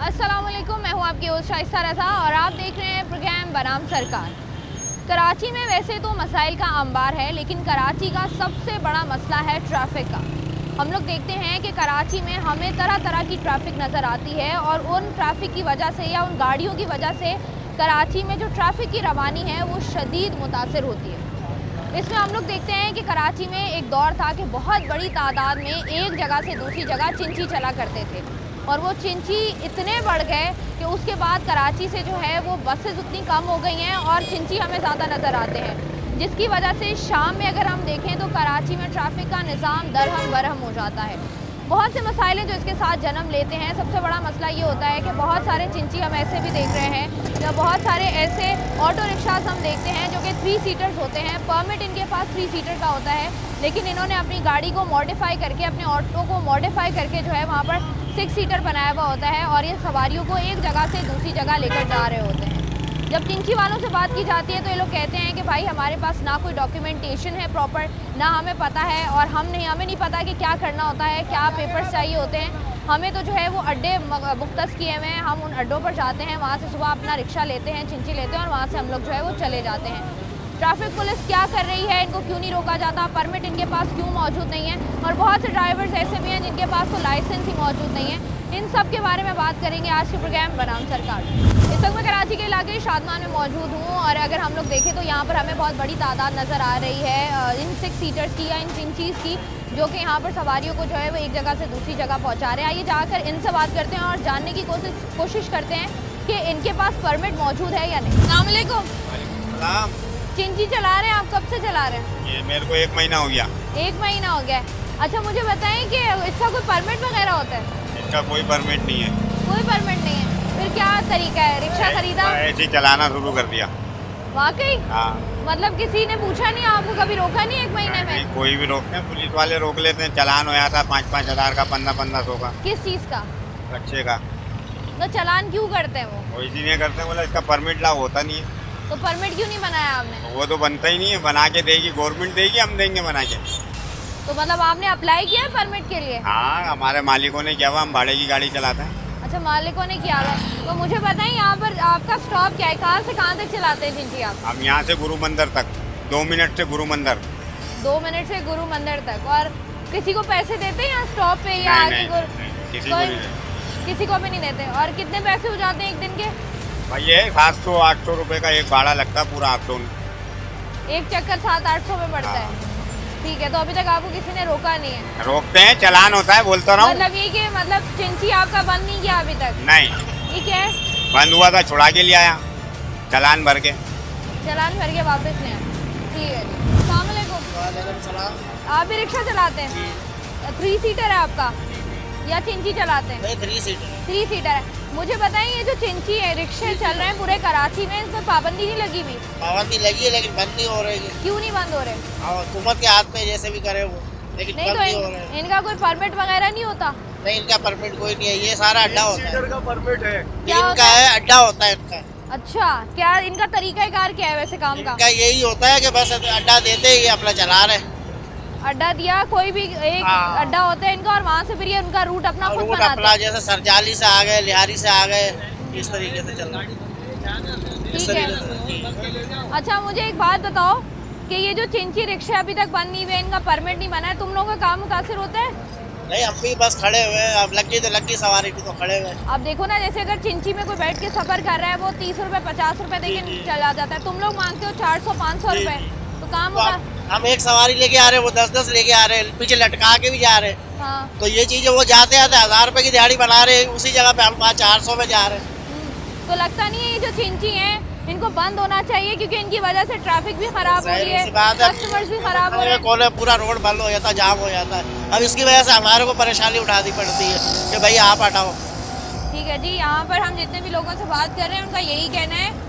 अस्सलामुअलैकुम, मैं हूँ आपकी होस्ट शाइस्ता रज़ा और आप देख रहे हैं प्रोग्राम बनाम सरकार। कराची में वैसे तो मसाइल का अंबार है, लेकिन कराची का सबसे बड़ा मसला है ट्रैफिक का। हम लोग देखते हैं कि कराची में हमें तरह तरह की ट्रैफिक नज़र आती है और उन ट्रैफिक की वजह से या उन गाड़ियों की वजह से कराची में जो ट्रैफिक की रवानी है वो शदीद मुतासर होती है। इसमें हम लोग देखते हैं कि कराची में एक दौर था कि बहुत बड़ी तादाद में एक जगह से दूसरी जगह चिंची चला करते थे और वो चिंची इतने बढ़ गए कि उसके बाद कराची से जो है वो बसेस उतनी कम हो गई हैं और चिंची हमें ज़्यादा नज़र आते हैं, जिसकी वजह से शाम में अगर हम देखें तो कराची में ट्रैफिक का निज़ाम दरहम बरहम हो जाता है। बहुत से मसाइल हैं जो इसके साथ जन्म लेते हैं। सबसे बड़ा मसला ये होता है कि बहुत सारे चिंची हम ऐसे भी देख रहे हैं या बहुत सारे ऐसे ऑटो रिक्शास हम देखते हैं जो कि 3 सीटर्स होते हैं। परमिट इनके पास 3 सीटर का होता है, लेकिन इन्होंने अपनी गाड़ी को मॉडिफाई करके, अपने ऑटो को मॉडिफाई करके जो है वहाँ पर 6 सीटर बनाया हुआ होता है और ये सवारियों को एक जगह से दूसरी जगह लेकर जा रहे होते हैं। जब चिंची वालों से बात की जाती है तो ये लोग कहते हैं कि भाई हमारे पास ना कोई डॉक्यूमेंटेशन है प्रॉपर, ना हमें पता है और हमें नहीं पता कि क्या करना होता है, क्या पेपर्स चाहिए होते हैं। हमें तो जो है वो अड्डे मुख्तस किए हुए हैं, हम उन अड्डों पर जाते हैं, वहाँ से सुबह अपना रिक्शा लेते हैं, चिंची लेते हैं और वहाँ से हम लोग जो है वो चले जाते हैं। ट्रैफिक पुलिस क्या कर रही है, इनको क्यों नहीं रोका जाता, परमिट इनके पास क्यों मौजूद नहीं है और बहुत से ड्राइवर्स ऐसे भी हैं जिनके पास तो लाइसेंस ही मौजूद नहीं है। इन सब के बारे में बात करेंगे आज के प्रोग्राम बनाम सरकार। इस वक्त मैं कराची के इलाके शादमान में मौजूद हूँ और अगर हम लोग देखें तो यहाँ पर हमें बहुत बड़ी तादाद नज़र आ रही है इन 6 सीटर्स की या इन चिंचीज़ की, जो कि यहाँ पर सवारियों को जो है वो एक जगह से दूसरी जगह पहुँचा रहे हैं। आइए जाकर इनसे बात करते हैं और जानने की कोशिश करते हैं कि इनके पास परमिट मौजूद है या नहीं। अस्सलाम वालेकुम। चिंची चला रहे हैं आप, कब से चला रहे हैं? ये मेरे को 1 महीना हो गया। 1 महीना हो गया। अच्छा, मुझे बताएं कि इसका कोई परमिट वगैरह होता है? इसका कोई परमिट नहीं है। कोई परमिट नहीं है, फिर क्या तरीका है? रिक्शा खरीदा, ऐसे ही चलाना शुरू कर दिया। वाकई? हाँ। मतलब किसी ने पूछा नहीं आपको, कभी रोका नहीं 1 महीने में? नहीं, कोई भी रोकते हैं, पुलिस वाले रोक लेते हैं। चालान हो जाता है 5-5 हज़ार का, 1500 का। किस चीज़ का? बच्चे का। तो चालान क्यों करते हैं वो इसीलिए करते हैं, बोला इसका परमिट लाओ, होता नहीं है। तो परमिट क्यों नहीं बनाया आपने? वो तो बनता ही नहीं है, बना के देगी गवर्नमेंट, देगी, हम देंगे बना के। तो मतलब आपने अप्लाई किया है परमिट के लिए? हाँ, हमारे मालिकों ने किया हुआ, हम भाड़े की गाड़ी चलाते हैं। अच्छा, मालिकों ने किया हुआ। तो मुझे बताएं यहाँ पर आपका स्टॉप क्या है, कहाँ से कहाँ तक चलाते हैं चिंची आप? हम यहाँ से गुरु मंदिर तक 2 मिनट से गुरु मंदिर। 2 मिनट से गुरु मंदिर तक। और किसी को पैसे देते हैं यहाँ स्टॉप पे या नहीं, किसी को नहीं देते। किसी को भी नहीं देते। और कितने पैसे हो जाते हैं एक दिन के? भाई ये 700-800 रुपये का एक भाड़ा लगता है पूरा आपको। एक चक्कर 700-800 में पड़ता है। ठीक है, तो अभी तक आपको किसी ने रोका नहीं है? रोकते हैं, चालान होता है, बोलता रहा हूँ। मतलब ये कि मतलब चिंची आपका बंद नहीं किया अभी तक? नहीं। ये क्या है? बंद हुआ था, छुड़ा के ले आया, चालान भर के। चालान भर के वापस ले आए। ठीक है जी। अस्सलाम वालेकुम। आप भी रिक्शा चलाते हैं? 3 सीटर है आपका या चिंची चलाते हैं? 3 सीटर। 3 सीटर है। मुझे बताएं, ये जो चिंची है, रिक्शे चल रहे हैं पूरे कराची में, इस पर पाबंदी नहीं लगी हुई? पाबंदी लगी है लेकिन बंद नहीं हो रही है। क्यों नहीं बंद हो रहे? हुकूमत के हाथ में जैसे भी करे वो, लेकिन नहीं बंद तो नहीं हो रहे हैं। इनका कोई परमिट वगैरह नहीं होता? नहीं, इनका परमिट कोई नहीं है, ये सारा अड्डा होता है। का परमिट है। क्या होता इनका है, अड्डा होता है इनका। अच्छा, क्या इनका तरीकाकार क्या है वैसे काम का? इनका यही होता है कि बस अड्डा देते ही अपना चला रहे। अड्डा दिया, कोई भी एक अड्डा होता है इनका और वहाँ से फिर ये उनका रूट अपना खुद रूट बनाते अपना, हैं। जैसे सरजाली से आ गए, लिहारी से आ गए, इस तरीके से चल रहा है। ठीक है। अच्छा, मुझे एक बात बताओ कि ये जो चिंची रिक्शे अभी तक बंद नहीं हुए, इनका परमिट नहीं बना है, तुम लोगों का काम मुतासिर होता है? नहीं, हम भी बस खड़े हुए हैं। अब लगी तो लगी सवारी थी तो खड़े हुए। अब देखो ना, जैसे अगर चिंची में कोई बैठ के सफर कर रहा है वो 30 रुपए 50 रुपए देके चला जाता है, तुम लोग मांगते हो 400-500 रुपए, तो काम तो होगा? हम एक सवारी लेके आ रहे हैं, वो 10-10 लेके आ रहे हैं, पीछे लटका के भी जा रहे हैं। हाँ। तो ये चीजें वो जाते आते 1000 रुपए की दिहाड़ी बना रहे हैं, उसी जगह पे हम 400 में जा रहे हैं। तो लगता नहीं है ये जो चिंची हैं इनको बंद होना चाहिए, क्योंकि इनकी वजह से ट्रैफिक भी खराब हो रही है, कस्टमर्स भी खराब हो रहे हैं। कोने पूरा रोड बंद हो जाता है, जाम हो जाता है। अब इसकी वजह से हमारे को परेशानी उठानी पड़ती है कि भाई आप हटाओ। ठीक है जी। यहाँ पर हम जितने भी लोगों से बात कर रहे हैं उनका यही कहना है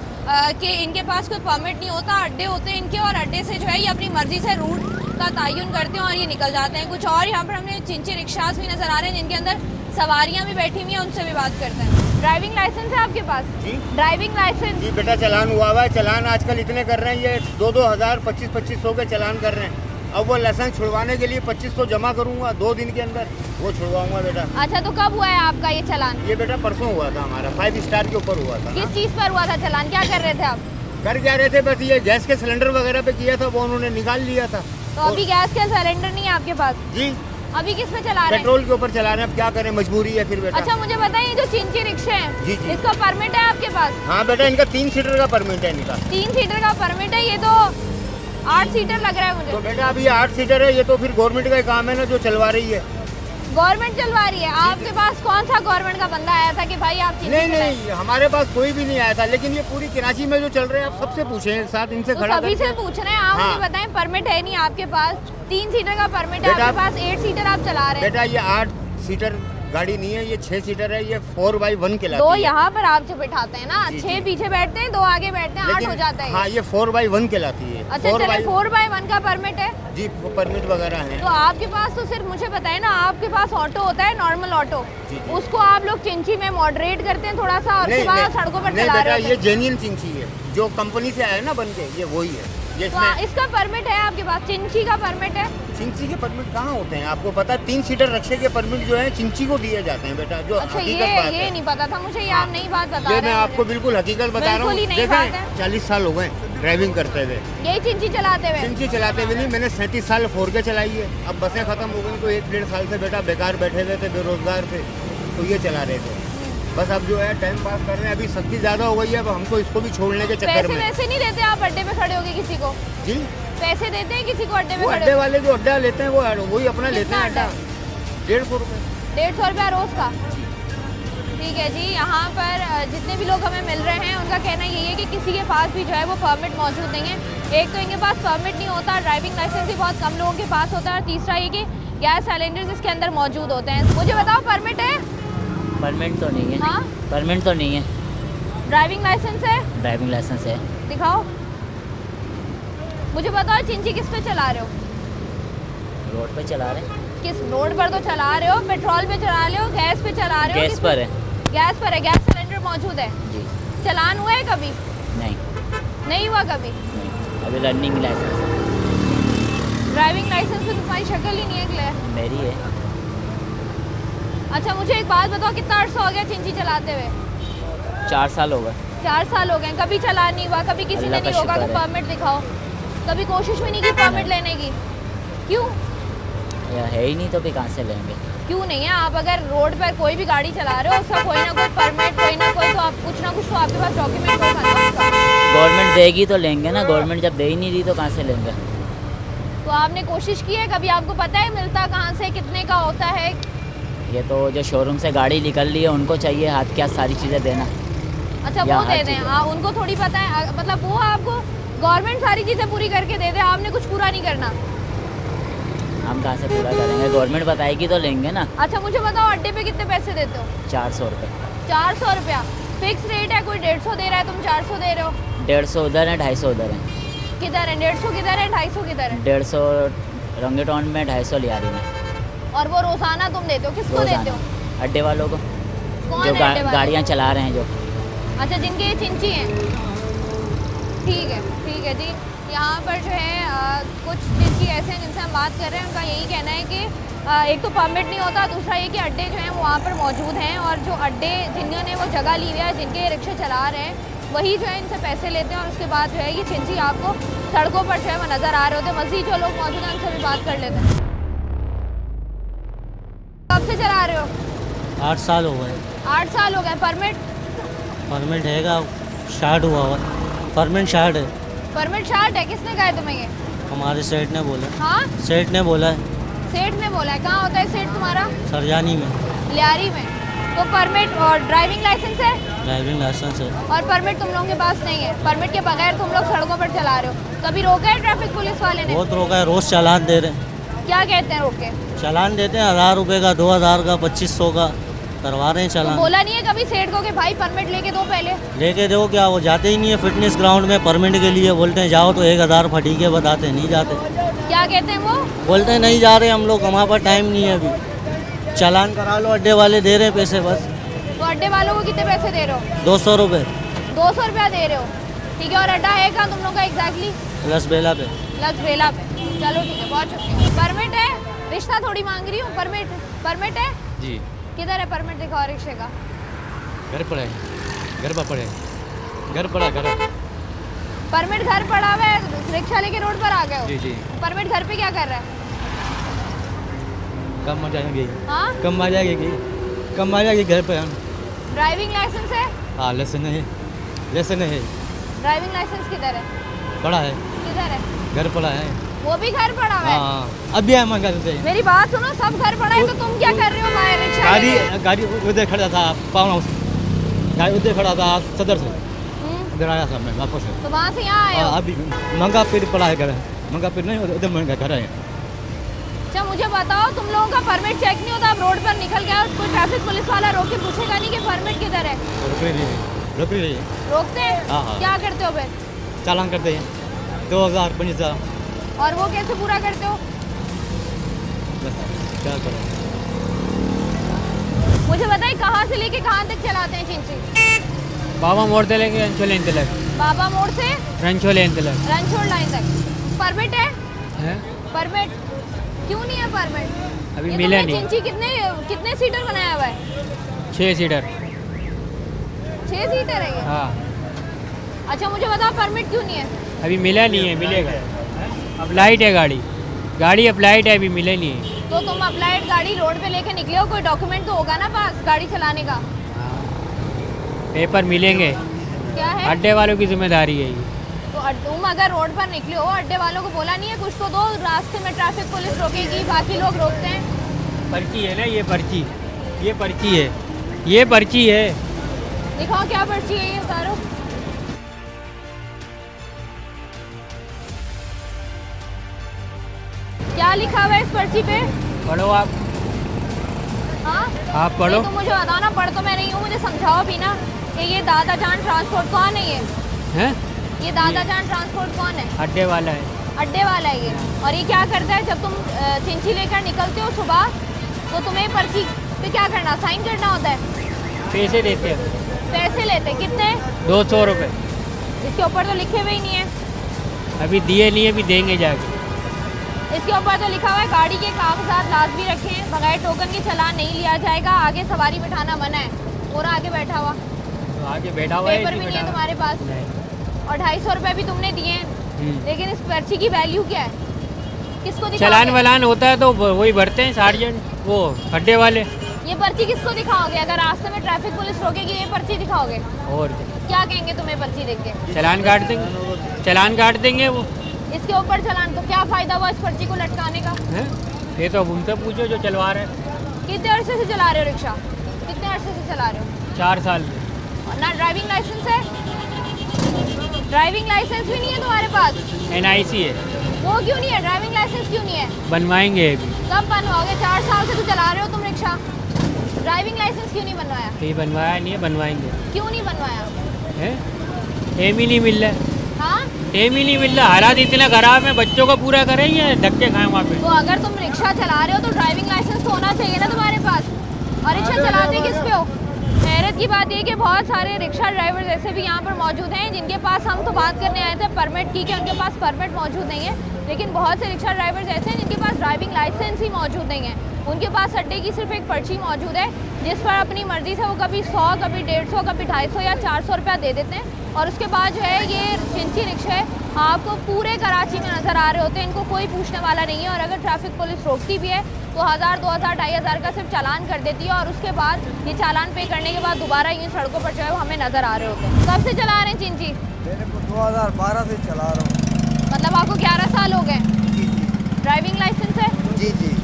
कि इनके पास कोई परमिट नहीं होता, अड्डे होते हैं इनके और अड्डे से जो है ये अपनी मर्जी से रूट का तयन करते हैं और ये निकल जाते हैं। कुछ और यहाँ पर हमें चिंची रिक्शास भी नज़र आ रहे हैं जिनके अंदर सवारियाँ भी बैठी हुई हैं, उनसे भी बात करते हैं। ड्राइविंग लाइसेंस है आपके पास? जी। Driving licence? जी बेटा, चालान हुआ हुआ है। चालान आजकल इतने कर रहे हैं, ये 2-2 हज़ार 25-2500 के चालान कर रहे हैं। अब वो लाइसेंस छुड़वाने के लिए 2500 जमा करूंगा 2 दिन के अंदर, वो छुड़वाऊंगा बेटा। अच्छा, तो कब हुआ है आपका ये चालान? ये बेटा परसों हुआ था हमारा, 5 स्टार के ऊपर हुआ था। किस चीज़ पर हुआ था चालान? क्या कर रहे थे आप? कर क्या रहे थे, बस ये गैस के सिलेंडर वगैरह पे किया था, वो उन्होंने निकाल लिया था। तो अभी गैस का सिलेंडर नहीं है आपके पास? जी, अभी किस पे चला रहे हैं? पेट्रोल के ऊपर चला रहे हैं, अब क्या करें, मजबूरी है फिर बेटा। अच्छा, मुझे बताइए जो चिंची रिक्शे हैं, जी, जी। इसका परमिट है आपके पास? हाँ बेटा, इनका 3 सीटर का परमिट है इनका। 3 सीटर का परमिट है, ये तो 8 सीटर लग रहा है तो मुझे। बेटा अभी ये 8 सीटर है, ये तो फिर गवर्नमेंट का ही काम है ना जो चलवा रही है। गवर्नमेंट चलवा रही है? आपके पास कौन सा गवर्नमेंट का बंदा आया था कि भाई आप चिंची नहीं चलाएं? नहीं, हमारे पास कोई भी नहीं आया था, लेकिन ये पूरी कराची में जो चल रहे हैं आप सबसे पूछे एक साथ, इनसे तो खड़ा सभी से करके। पूछ रहे हैं, आप हाँ। मुझे बताएं, परमिट है नहीं आपके पास, 3 सीटर का परमिट है बेटा, आपके पास, 8 सीटर आप चला रहे हैं। बेटा ये 8 सीटर गाड़ी नहीं है, ये 6 सीटर है, ये 4x1 कहलाती दो है। यहाँ पर आप जो बिठाते हैं ना, जी, 6 जी। पीछे बैठते हैं, 2 आगे बैठते हैं, 8 लेकिन हो जाता है। हाँ, ये 4x1 कहलाती है। अच्छा, चले 4x1 का परमिट है? जी, वो परमिट वगैरह है। तो आपके पास तो सिर्फ मुझे बताए ना, आपके पास ऑटो होता है, नॉर्मल ऑटो, जी, जी। उसको आप लोग चिंची में मॉडरेट करते हैं थोड़ा सा, और उसके बाद सड़कों पर नहीं चला बेटा, रहे ये होते हैं। जेन्युइन चिंची है, जो कंपनी से आया है ना बन के, ये वही है। ये तो इसमें इसका परमिट है आपके पास? चिंची का परमिट है? चिंची के परमिट कहाँ होते हैं, आपको पता है? 3 सीटर रिक्शे के परमिट जो है चिंची को दिए जाते हैं बेटा, जो अच्छा, हकीकत बात ये है। नहीं पता था मुझे, ये हाँ। आप नई बात बता ये रहे मैं हैं आपको मुझे। बिल्कुल हकीकत बता रहा बिल्कुल ही हूँ। नई बात है। 40 साल हो गए ड्राइविंग करते हुए, यही चिंची चलाते हुए? चिंची चलाते हुए नहीं, मैंने 37 साल 4K चलाई है। अब बसें खत्म हो गई तो 1-1.5 साल से बेटा बेकार बैठे हुए थे, बेरोजगार थे, तो ये चला रहे थे। बस अब जो है टाइम पास कर रहे हैं, अभी सख्ती ज़्यादा हो गई है, अब हमको इसको भी छोड़ने के चक्कर पैसे में। वैसे नहीं देते आप अड्डे पे खड़े होके किसी को? जी, पैसे देते हैं किसी को अड्डे पे वो खड़े अड्डे होके? वाले जो अड्डा लेते हैं वो वही अपना लेते कितना हैं अड्डा? अड्डा, 150 रुपये। 150 रुपया रोज का? ठीक है जी। यहाँ पर जितने भी लोग हमें मिल रहे हैं उनका कहना यही है कि किसी के पास भी जो है वो परमिट मौजूद नहीं है। एक तो इनके पास परमिट नहीं होता, ड्राइविंग लाइसेंस भी बहुत कम लोगों के पास होता है, और तीसरा ये कि गैस सिलेंडर्स इसके अंदर मौजूद होते हैं। मुझे बताओ, परमिट है? परमिट तो नहीं है। हाँ? परमिट तो नहीं है। ड्राइविंग लाइसेंस है? ड्राइविंग लाइसेंस है। दिखाओ। मुझे बताओ, चिंची किस पे चला रहे हो? रोड पे चला रहे हैं। किस रोड पर तो चला रहे हो? पेट्रोल पे चला रहे हो, गैस पे चला रहे हो? गैस किस पर है। गैस पर है, गैस सिलेंडर मौजूद है। जी। चालान हुआ है कभी? नहीं नहीं हुआ कभी? नहीं, अभी लर्निंग लाइसेंस है। ड्राइविंग लाइसेंस पे तुम्हारी शक्ल ही नहीं है क्लियर। मेरी है। अच्छा, मुझे एक बात बताओ, कितना अर्सा हो गया चिंची चलाते हुए? 4 साल हो गए। 4 साल हो गए, कभी चालान नहीं हुआ, कभी किसी ने अल्लाह नहीं का रोका कि शुक्र है। परमिट दिखाओ, कभी कोशिश भी नहीं की परमिट लेने की? क्यों? या है ही नहीं तो भी कहाँ से लेंगे। क्यों नहीं है? आप अगर रोड पर कोई भी गाड़ी चला रहे हो, उसका कोई ना कोई परमिट, कोई ना कोई तो आप कुछ ना कुछ तो आपके पास डॉक्यूमेंट होगा ना उसका। गवर्नमेंट देगी तो लेंगे ना, गवर्नमेंट जब दे ही नहीं रही तो कहाँ से लेंगे। तो आपने कोशिश की है कभी? आपको पता है मिलता कहाँ से, कितने का होता है? ये तो जो शोरूम से गाड़ी निकल रही है उनको चाहिए हाथ क्या सारी चीज़ें देना। अच्छा, या वो दे हर दें? चीज़। हाँ, उनको थोड़ी पता है, मतलब वो आपको गवर्नमेंट सारी चीज़ें पूरी करके दे दे, आपने कुछ पूरा नहीं करना। हम कहाँ से पूरा करेंगे, गवर्नमेंट बताएगी तो लेंगे ना। अच्छा, मुझे बताओ, अड्डे पे कितने पैसे देते हो? 400 रुपये। 400 रुपया फिक्स रेट है? कोई 150 दे रहा है, तुम 400 दे रहे हो? 150 उधर है, 250 उधर है। किधर है 150? किधर है 250? किधर है? 150 रंगेटॉन में, 250 लियारी में। और वो रोजाना तुम देते हो? किसको देते हो? अड्डे वालों को कौन जो है अड्डे वाले? गाड़ियाँ चला रहे हैं जो। अच्छा, जिनके ये चिंची हैं। ठीक है जी। यहाँ पर जो है कुछ चिंची ऐसे हैं जिनसे हम बात कर रहे हैं, उनका यही कहना है कि एक तो परमिट नहीं होता, दूसरा ये कि अड्डे जो हैं वो वहाँ पर मौजूद हैं, और जो अड्डे जिन्होंने वो जगह ली हुई है, जिनके ये रिक्शे चला रहे हैं, वही जो है इनसे पैसे लेते हैं, और उसके बाद जो है ये चिंची आपको सड़कों पर जो है वो नज़र आ रहे होते हैं। मज़ीद जो लोग मौजूद हैं उनसे भी बात कर लेते हैं। कब से चला रहे हो? 8 साल हो गए। 8 साल हो गए। परमिट? परमिट हैगा, स्टार्ट हुआ हुआ परमिट स्टार्ट है। परमिट शार्ट है? किसने कहा है तुम्हें ये? हमारे सेठ ने बोला। हाँ, सेठ ने बोला है, सेठ ने बोला है? कहाँ होता है सेठ तुम्हारा? सरजानी में। लियारी में। तो परमिट और ड्राइविंग लाइसेंस है? ड्राइविंग लाइसेंस है। और परमिट तुम लोगों के पास नहीं है? परमिट के बगैर तुम लोग सड़कों पर चला रहे हो, कभी रोका है ट्रैफिक पुलिस वाले ने? बहुत रोका है, रोज़ चालान दे रहे हैं। क्या कहते हैं रोके? चालान देते हैं 1000 रुपये का, 2000 का, 2500 का करवा रहे हैं तो चालान। बोला नहीं है कभी सेठ को कि भाई परमिट लेके दो पहले? लेके दो क्या, वो जाते ही नहीं है फिटनेस ग्राउंड में परमिट के लिए, बोलते हैं जाओ तो 1000 फटीके बताते, नहीं जाते। क्या कहते हैं वो? बोलते हैं नहीं जा रहे हम लोग, हमारे पास टाइम नहीं है अभी। चालान करा लो, अड्डे वाले दे रहे हैं पैसे बस। तो अड्डे वालों को कितने पैसे दे रहे हो? 200 रुपये। 200 रुपया दे रहे हो? ठीक है। और अड्डा है कहाँ तुम लोग का एग्जैक्टली? लसबेला पे। लसवेला पे। चलो ठीक है, बहुत शुक्रिया। परमिट है, रिश्ता थोड़ी मांग रही हूँ। परमिट है जी। किधर है परमिट? दिखाओ रिक्शे का। घर पर है, घर पर पड़े, घर पड़ा घर। परमिट घर पड़ा हुआ है, रिक्शा लेके रोड पर आ गए हो। जी जी। परमिट घर पे क्या कर रहा है? कम आ जाएगी, हाँ, कम आ जाएगी, कम आ जाएगी घर पर। ड्राइविंग लाइसेंस है? हाँ लेसन है, लेसन है। ड्राइविंग लाइसेंस किधर है? पड़ा है, किधर है? घर पड़ा है। वो भी घर पड़ा हुआ है। हाँ अभी आया मैं घर से। मेरी बात सुनो, सब घर पड़ा है तो तुम क्या कर रहे हो बाहर रिक्शा लेके? गाड़ी उधर खड़ा था, पावन हाउस गाड़ी उधर खड़ा था सदर से, इधर आया था मैं वापस से। तो वहाँ से यहाँ आए हो? अभी मंगा पेड़ पड़ा है घर, मंगा पेड़ नहीं उधर मंगा घर है। अच्छा मुझे बताओ, तुम लोगों का परमिट चेक नहीं होता? आप रोड पर निकल गए और कोई ट्रैफिक पुलिस वाला रोक के पूछेगा नहीं कि परमिट किधर है? रोक रही है, रोकते हैं? हाँ, हाँ। क्या करते हो फिर? चालान करते हैं 2000 25,000। और वो कैसे पूरा करते हो? बस क्या करें। मुझे बताइए कहाँ से लेके कहाँ तक चलाते हैं चिंची? बाबा मोड़ से लेके रंचो लेन तक। बाबा मोड़ से रंचो लेन तक रणछोड़ लाइन तक। परमिट है? है। परमिट क्यों नहीं है परमिट? अभी ये मिला तुमने नहीं। चिंची कितने सीटर बनाया हुआ है? 6 सीटर। 6 सीटर है ये? हाँ अच्छा मुझे बताओ परमिट क्यों नहीं है? अभी मिला नहीं है, मिलेगा। अप्लाइड है गाड़ी, गाड़ी अप्लाइड है, अभी मिले नहीं है। तो तुम अप्लाइड गाड़ी रोड पे लेके निकले हो, कोई डॉक्यूमेंट तो होगा ना पास गाड़ी चलाने का? पेपर मिलेंगे, क्या है? अड्डे वालों की जिम्मेदारी है ये। तो तुम अगर रोड पर निकले हो, अड्डे वालों को बोला नहीं है कुछ तो दो? रास्ते में ट्रैफिक पुलिस रोकेगी, बाकी लोग रोकते हैं। पर्ची है ना, ये पर्ची, ये पर्ची है, ये पर्ची है। दिखाओ क्या पर्ची है ये, उतारो। क्या लिखा हुआ है इस पर्ची पे? पढ़ो आप, हाँ आप पढ़ो। नहीं, तुम मुझे बताओ ना, पढ़ तो मैं नहीं हूँ, मुझे समझाओ भी ना कि ये दादा जान ट्रांसपोर्ट कौन है? हैं? ये दादा जान ट्रांसपोर्ट कौन है? अड्डे वाला है। अड्डे वाला है ये। और ये क्या करता है? जब तुम चिंची लेकर निकलते हो सुबह, तो तुम्हें पर्ची पे क्या करना, साइन करना होता है? पैसे देते हैं, पैसे लेते कितने? 200 रुपये। इसके ऊपर तो लिखे हुए ही नहीं है। अभी दिए नहीं है, अभी देंगे जाके। इसके ऊपर तो लिखा हुआ है गाड़ी के कागजात लाजमी रखें, बगैर टोकन के चालान नहीं लिया जाएगा, आगे सवारी बिठाना मना है। पूरा आगे बैठा हुआ, तो आगे बैठा हुआ है, पेपर भी नहीं है तुम्हारे पास, नहीं। और 250 रुपये भी तुमने दिए हैं। लेकिन इस पर्ची की वैल्यू क्या है? किसको दिखाओगे? चलान वलान होता है तो वही भरते हैं सार्जेंट, वो अड्डे वाले। ये पर्ची किसको दिखाओगे? अगर रास्ते में ट्रैफिक पुलिस रोकेगी, ये पर्ची दिखाओगे? और क्या कहेंगे तुम्हें पर्ची देख के? चलान काट देंगे, चलान काट देंगे वो। इसके ऊपर चलान, तो क्या फायदा हुआ इस पर्ची को लटकाने का? हैं? ये तो अब उनसे पूछो जो चलवा रहे हैं। कितने अरसे से चला रहे हो रिक्शा? कितने अरसे से चला रहे हो? 4 साल में। और ना ड्राइविंग लाइसेंस है? ड्राइविंग लाइसेंस भी नहीं है तुम्हारे पास? NIC है। वो क्यों नहीं है? ड्राइविंग लाइसेंस क्यों नहीं है? बनवाएंगे अभी। कब बनवाओगे? 4 साल से तो चला रहे हो तुम रिक्शा, ड्राइविंग लाइसेंस क्यों नहीं बनवाया? ये बनवाया नहीं है, बनवाएंगे। क्यों नहीं बनवाया? है? टेम ही नहीं मिल रहा है, हाँ, टेम ही नहीं मिल रहा। हालात इतना खराब है, बच्चों को पूरा करें या धक्के खाएं वहाँ पे। तो अगर तुम रिक्शा चला रहे हो तो ड्राइविंग लाइसेंस तो होना चाहिए ना तुम्हारे पास। और रिक्शा चलाते किस पे हो? हैरत की बात ये कि बहुत सारे रिक्शा ड्राइवर ऐसे भी यहाँ पर मौजूद हैं जिनके पास, हम तो बात करने आए थे परमिट की, कि उनके पास परमिट मौजूद नहीं है, लेकिन बहुत से रिक्शा ड्राइवर्स ऐसे हैं जिनके पास ड्राइविंग लाइसेंस ही मौजूद नहीं है। उनके पास अड्डे की सिर्फ एक पर्ची मौजूद है जिस पर अपनी मर्ज़ी से वो कभी 100, कभी 150, कभी 250 या 400 रुपया दे देते हैं। और उसके बाद जो है ये चिंची रिक्शे आपको पूरे कराची में नज़र आ रहे होते हैं, इनको कोई पूछने वाला नहीं है। और अगर ट्रैफिक पुलिस रोकती भी है तो 1000, 2000, 2500 का सिर्फ चालान कर देती है, और उसके बाद ये चालान पे करने के बाद दोबारा ये सड़कों पर जो है वो हमें नज़र आ रहे होते हैं। कब से चला रहे हैं चिंची? मेरे को 2012 से चला रहा हूँ। मतलब आपको 11 साल हो गए? ड्राइविंग लाइसेंस है? जी जी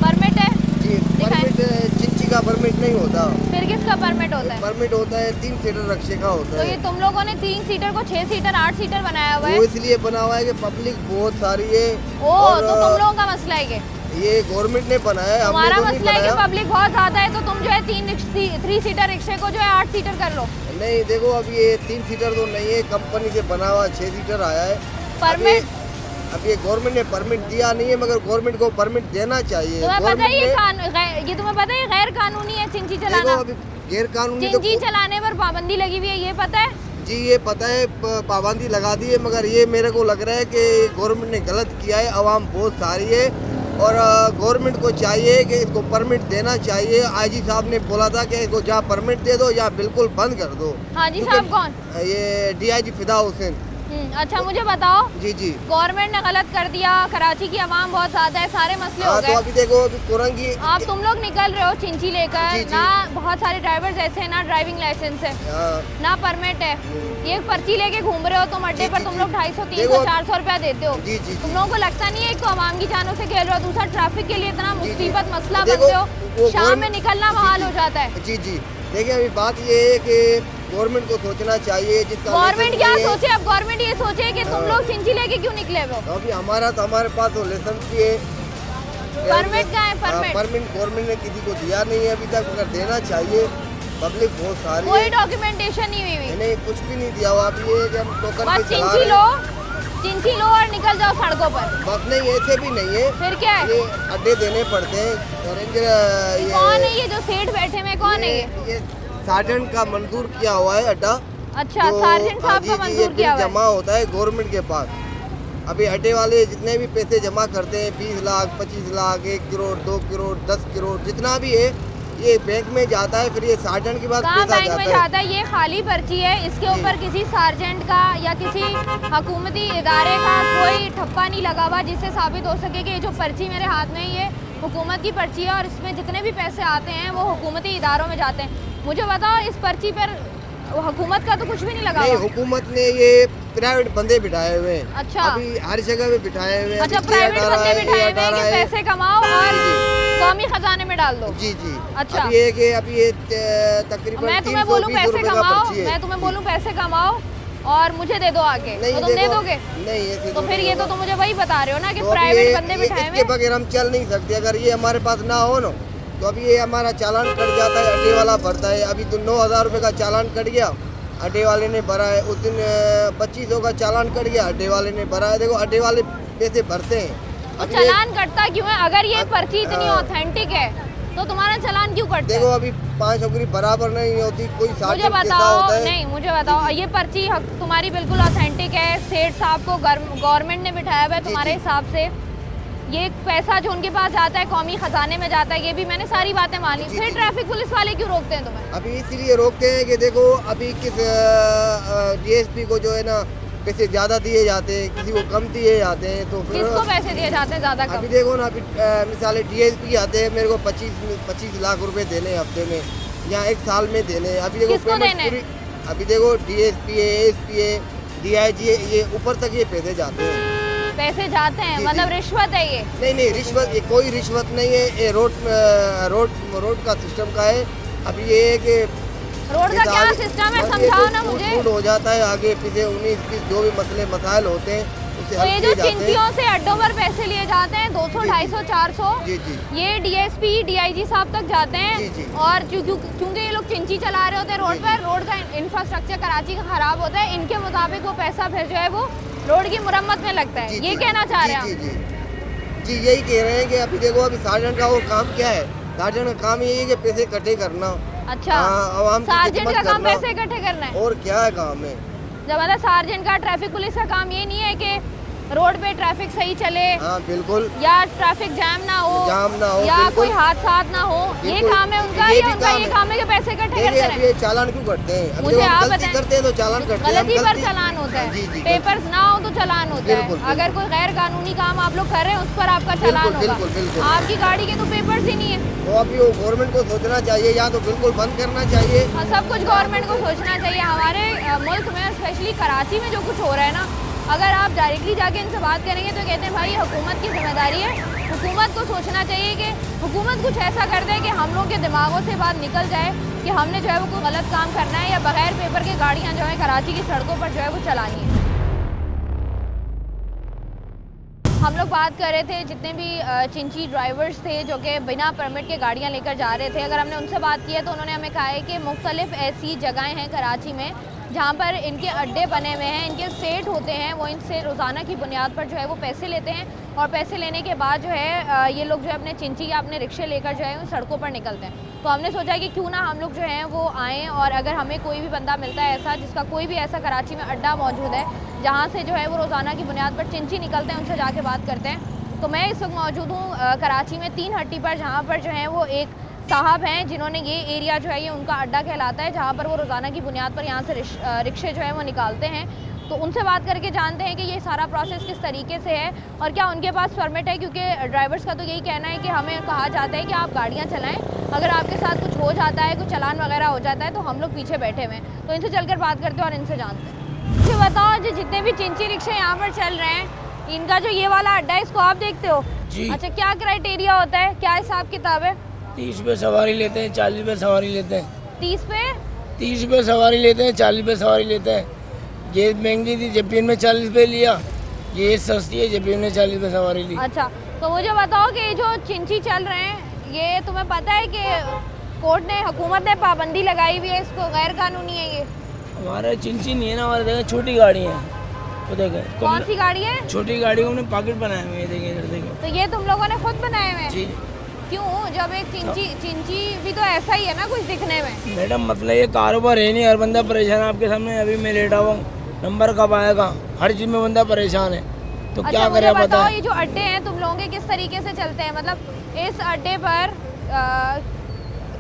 परमिट है? जी। परमिट चिंची का परमिट नहीं होता, फिर किसका परमिट होता है? परमिट होता है 3 सीटर रिक्शे का होता तो है। ये तुम लोगों ने 3 सीटर को 6 सीटर, 8 सीटर बनाया हुआ वो है। इसलिए बना हुआ है कि पब्लिक बहुत सारी है। ओ, तो तुम लोगों का मसला है ये गवर्नमेंट ने बनाया है, हमने तुम्हारा तो नहीं मसला है कि बनाया। पब्लिक बहुत ज्यादा है, तो तुम जो है 3 सीटर रिक्शे को जो है 8 सीटर कर लो। नहीं देखो, अब ये 3 सीटर तो नहीं है, कंपनी से बना हुआ 6 सीटर आया है। परमिट अब ये गवर्नमेंट ने परमिट दिया नहीं है, मगर गवर्नमेंट को परमिट देना चाहिए। तुम्हें पता है गवर्नमेंट ये तुम्हें पता है ये गैर कानूनी है चिंची देखो चलाना? अभी गैर कानूनी तो चिंची चलाने पर पाबंदी लगी हुई है, ये पता है? जी ये पता है पाबंदी लगा दी है, मगर ये मेरे को लग रहा है कि गवर्नमेंट ने गलत किया है। आवाम बहुत सारी है और गवर्नमेंट को चाहिए कि इसको परमिट देना चाहिए। आईजी साहब ने बोला था कि इसको जहाँ परमिट दे दो या बिल्कुल बंद कर दो। हाजी साहब कौन? ये डीआईजी फिदा हुसैन। अच्छा मुझे बताओ, जी जी गवर्नमेंट ने गलत कर दिया, कराची की आवाम बहुत ज्यादा है, सारे मसले हो हाँ, गए। तो अभी देखो अभी कुरंगी आप तुम लोग निकल रहे हो चिंची लेकर, जी, जी। ना बहुत सारे ड्राइवर्स ऐसे हैं ना ड्राइविंग लाइसेंस है, हाँ, ना परमिट है, ये पर्ची लेके घूम रहे हो तुम अड्डे जी, पर, जी, तुम जी। लोग 250, 300, देखो, 400 रुपया देते हो। जी, जी, तुम जी। लोगों को लगता नहीं है एक तो आवाम की जानों से खेल रहे हो, दूसरा ट्रैफिक के लिए इतना जी, जी। मुसीबत मसला देखो, बनते हो, वो शाम में गवर्नमेंट- निकलना महाल हो जाता है। जी जी देखिए अभी बात ये है कि गवर्नमेंट को सोचना चाहिए जिसका गवर्नमेंट लाइसेंस क्या नहीं है। सोचे? अब गवर्नमेंट ये सोचे कि तुम लोग चिंची लेके क्यों निकले हो? तो अभी हमारे पास तो लाइसेंस भी है। परमिट कहाँ है? परमिट परमिट गवर्नमेंट ने किसी को दिया नहीं है अभी तक, मगर देना चाहिए। पब्लिक बहुत सारी कोई है, डॉक्यूमेंटेशन नहीं हुई। नहीं कुछ भी नहीं दिया हुआ। अभी ये कि हम टोकन बस पे चला चिंची रहे लो, हैं। चिंची लो और निकल जाओ सड़कों पर। बस नहीं ऐसे भी नहीं है, फिर क्या है? ये अड्डे देने पड़ते हैं। रेंजर कौन है ये जो सेठ बैठे हुए, कौन है ये? ये सार्जेंट का मंजूर किया हुआ है अड्डा। अच्छा, तो सार्जेंट साहब जी, का जी, मंजूर ये किया बिल हुआ जमा है। होता है गवर्नमेंट के पास। अभी अड्डे वाले जितने भी पैसे जमा करते हैं 20 लाख 25 लाख 1 करोड़ 2 करोड़ 10 करोड़ जितना भी है, ये बैंक में जाता है। फिर ये सार्जेंट के पास कहाँ पैसा बैंक में जाता है। जाता है? ये खाली पर्ची है, इसके जी। ऊपर किसी सार्जेंट का या किसी हुकूमती इदारे का कोई ठप्पा नहीं लगा हुआ जिससे साबित हो सके कि ये जो पर्ची मेरे हाथ में है ये हुकूमत की पर्ची है और इसमें जितने भी पैसे आते हैं वो हुकूमती इदारों में जाते हैं। मुझे बताओ, इस पर्ची पर हुकूमत का तो कुछ भी नहीं लगा नहीं, हुआ? हुकूमत ने ये प्राइवेट बंदे बिठाए हुए हैं। अच्छा। अभी हर जगह पे बिठाए हुए हैं। अच्छा, अभी प्राइवेट A18 बंदे है, बिठाए हुए हैं A18 कि है। पैसे कमाओ और कौमी खजाने में डाल दो। जी जी अच्छा। अभी ये कि अभी ये तकरीबन मैं तुम्हें 320 बोलूं पैसे रुपए का कमाओ, पर्ची है। मैं तुम्हें बोलूं पैसे कमाओ और मुझे दे दो आगे, नहीं तो तुम दे देखो, दोगे? नहीं ऐसे तो फिर ये तो तुम मुझे वही बता रहे हो ना कि तो अभी प्राइवेट बंदे ये बिठाए इसके हुए। बगैर हम चल नहीं सकते। अगर ये हमारे पास ना हो ना तो अभी ये हमारा चालान कट जाता है, अड्डे वाला भरता है। अभी तो 9,000 रुपये का चालान कट गया, अड्डे वाले ने भरा है। उस दिन 2500 का चालान कट गया, अड्डे वाले ने भरा है। देखो अड्डे वाले पैसे भरते हैं। तो अभी ये- चालान कटता क्यों है? अगर ये अब- पर्ची इतनी हाँ। ऑथेंटिक है तो तुम्हारा चालान क्यों कटता देखो है? अभी 5 नौकरी बराबर नहीं होती, कोई मुझे सार्जेंट कैसा बताओ, होता है। नहीं मुझे बताओ, ये पर्ची तुम्हारी बिल्कुल ऑथेंटिक है, सेठ साहब को गवर्नमेंट ने बिठाया हुआ है जी, तुम्हारे जी। हिसाब से, ये पैसा जो उनके पास जाता है कौमी खजाने में जाता है, ये भी मैंने सारी बातें मानी। जी, फिर जी। ट्रैफिक पुलिस वाले क्यों रोकते हैं तुम्हें? अभी इसीलिए रोकते हैं कि देखो अभी किस डीएसपी को जो है ना पैसे ज़्यादा दिए जाते हैं, किसी को कम दिए जाते हैं। तो फिर किसको पैसे दिए जाते हैं ज्यादा अभी कम? देखो ना, अभी मिसाल डीएसपी आते हैं, मेरे को 25 लाख रुपए देने हैं हफ्ते में या 1 साल में देने हैं। अभी देखो किसको पेमेंट देने हैं? पूरी, अभी देखो डीएसपी है, एएसपी है, डीआईजी है, ये ऊपर तक ये पैसे जाते हैं। पैसे जाते हैं जी, मतलब जी। रिश्वत है ये? नहीं रिश्वत, ये कोई रिश्वत नहीं है। ये रोड का सिस्टम का है। अभी ये है कि रोड का क्या सिस्टम है, समझाओ ना मुझे। फूड हो जाता है आगे पीछे 19-20 जो भी मसले मसाइल होते हैं उससे तो हल ये किए जो जाते हैं। चिंचियों से अड्डों पर पैसे लिए जाते हैं 200, जी, जी। 250, 400, जी जी ये डीएसपी डीआईजी साहब तक जाते हैं। जी, जी। और क्योंकि ये लोग चिंची चला रहे होते हैं रोड जी, पर, रोड का इंफ्रास्ट्रक्चर कराची का खराब होता है, इनके मुताबिक वो पैसा फिर जो है वो रोड की मुरम्मत में लगता है। जी, ये जी। कहना चाह रहे हैं जी हम। जी जी यही कह रहे हैं कि अभी देखो अभी सार्जेंट का वो काम क्या है। सार्जेंट का काम यही है कि पैसे इकट्ठे करना। अच्छा, हाँ, आवाम की सार्जेंट खिदमत का काम करना। पैसे इकट्ठे करना है? और क्या है काम है। जब मतलब सार्जेंट का, ट्रैफिक पुलिस का काम ये नहीं है कि रोड पे ट्रैफिक सही चले हाँ बिल्कुल, या ट्रैफिक जाम ना हो या बिल्कुल। कोई हादसा ना हो, ये बिल्कुल। काम है उनका, ये या भी उनका काम ये है। काम है कि पैसे इकट्ठे देखिए करते अभी रहें? ये चालान क्यों करते हैं? अभी मुझे देखो, आप गलती बताएं। करते हैं तो चालान करते हैं। हम गलती पर गलती- चालान होता है, जी जी पेपर्स ना हो तो चालान होता है। बिल्कुल, अगर कोई गैर कानूनी काम आप लोग कर रहे हैं उस पर आपका चालान होगा। बिल्कुल, बिल्कुल। आपकी गाड़ी के तो पेपर्स ही नहीं है। तो अभी वो गवर्नमेंट को सोचना चाहिए, या तो बिल्कुल बंद करना चाहिए। हाँ, सब कुछ गवर्नमेंट को सोचना चाहिए। हमारे मुल्क में स्पेशली कराची में जो कुछ हो रहा है ना, अगर आप डायरेक्टली जाके इनसे बात करेंगे तो कहते हैं भाई ये हुकूमत की जिम्मेदारी है, हुकूमत को सोचना चाहिए कि हुकूमत कुछ ऐसा कर दे कि हम लोग के दिमागों से बात निकल जाए कि हमने जो है वो कोई गलत काम करना है या बगैर पेपर के गाड़ियाँ जो है कराची की सड़कों पर जो है वो चलानी है। हम लोग बात कर रहे थे जितने भी चिंची ड्राइवर्स थे जो कि बिना परमिट के गाड़ियां लेकर जा रहे थे। अगर हमने उनसे बात की है तो उन्होंने हमें कहा है कि मुख्तलिफ ऐसी जगहें हैं कराची में जहाँ पर इनके अड्डे बने हुए हैं, इनके सेठ होते हैं, वो इनसे रोज़ाना की बुनियाद पर जो है वो पैसे लेते हैं और पैसे लेने के बाद जो है ये लोग जो है अपने चिंची या अपने रिक्शे लेकर जो है उन सड़कों पर निकलते हैं। तो हमने सोचा कि क्यों ना हम लोग जो हैं वो आएँ और अगर हमें कोई भी बंदा मिलता है ऐसा जिसका कोई भी ऐसा कराची में अड्डा मौजूद है जहाँ से जो है वो रोज़ाना की बुनियाद पर चिंची निकलते हैं, उनसे जाके बात करते हैं। तो मैं इस वक्त मौजूद हूँ कराची में 3 हट्टी पर, जहाँ पर जो है वो एक साहब हैं जिन्होंने ये एरिया जो है ये उनका अड्डा कहलाता है, जहाँ पर वो रोज़ाना की बुनियाद पर यहाँ से रिक्शे जो है वो निकालते हैं। तो उनसे बात करके जानते हैं कि ये सारा प्रोसेस किस तरीके से है और क्या उनके पास परमिट है, क्योंकि ड्राइवर्स का तो यही कहना है कि हमें कहा जाता है कि आप गाड़ियाँ चलाएं, अगर आपके साथ कुछ हो जाता है, कुछ चालान वगैरह हो जाता है तो हम लोग पीछे बैठे हुए हैं। तो इनसे चलकर बात करते हैं और इनसे जानते हैं। मुझे बताओ जो जितने भी चिंची रिक्शे यहाँ पर चल रहे हैं, इनका जो ये वाला अड्डा है इसको आप देखते हो जी। अच्छा, क्या क्राइटेरिया होता है, क्या हिसाब किताब है? 30 पे सवारी लेते हैं, 40 पे सवारी लेते हैं। 30 पे सवारी लेते हैं, 40 पे सवारी लेते हैं। ये महंगी थी, जबीन में 40 पे लिया। ये सस्ती है, जबीन में 40 पे सवारी ली। अच्छा, तो मुझे बताओ कि ये जो चिंची चल रहे हैं ये तुम्हें पता है कि कोर्ट ने, हुकूमत ने पाबंदी लगाई हुई है, इसको गैर कानूनी है ये? हमारे चिंची नहीं है ना, हमारे देखें छोटी गाड़ी है। तो देखें कौन सी गाड़ी है? छोटी गाड़ी को हमने पॉकेट बनाए हुए हैं, देखें इधर देखें। तो ये तुम लोगों ने खुद बनाए हुए हैं? जी। क्यों? जब एक चिंची भी तो ऐसा ही है ना कुछ दिखने में। मैडम मतलब ये कारोबार है नहीं, हर बंदा परेशान है। आपके सामने अभी मैं लेटा हुआ हूँ, नंबर कब आएगा, हर चीज़ में बंदा परेशान है। तो अच्छा, क्या मुझे करें बताओ बताएं। ये जो अड्डे हैं तुम लोगों के किस तरीके से चलते हैं, मतलब इस अड्डे पर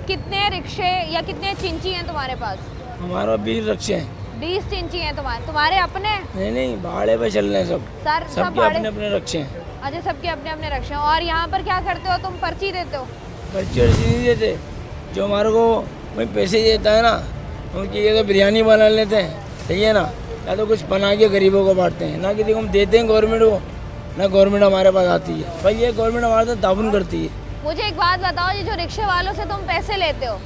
कितने रिक्शे या कितने चिंची हैं तुम्हारे पास? हमारा 20 रिक्शे हैं। 20 चिंची हैं तुम्हारे अपने? नहीं, भाड़े पे चल रहे हैं सब। सब सबके भाड़े? अपने अपने रिक्शे हैं। अच्छा, सबके अपने अपने रिक्शे हैं। और यहाँ पर क्या करते हो तुम, पर्ची देते हो? पर्ची नहीं देते, जो हमारे को कोई पैसे देता है ना, उनकी ये तो बिरयानी बना लेते हैं, सही है ना, या तो कुछ बना के गरीबों को बांटते हैं ना। किसी को हम देते हैं गवर्नमेंट को, ना गवर्नमेंट हमारे पास आती है। भाई ये गवर्नमेंट हमारे साथ ताउन करती है। मुझे एक बात बताओ, ये जो रिक्शे वालों से तुम पैसे लेते हो,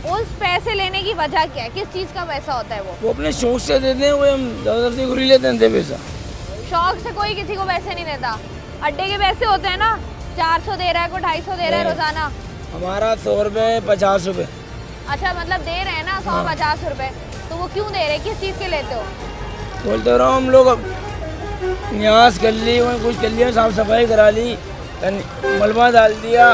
उस पैसे लेने की वजह क्या है, किस चीज़ का पैसा होता है वो? अपने शौक से देते हैं, वो हम ज़बरदस्ती घुरी लेते हैं पैसा। शौक से कोई किसी को पैसे नहीं देता। अड्डे के पैसे होते हैं ना, 400 दे रहा है, कोई 250 दे रहा है रोजाना। हमारा 100 रुपये 50 रुपये। अच्छा, मतलब दे रहे हैं ना 150 रुपये, तो वो क्यों दे रहे हैं, किस चीज़ के लेते हो? बोलते रहो हम लोग, अब न्यास कर ली, वहीं कुछ कर लिया, साफ सफाई करा ली, मलबा डाल दिया,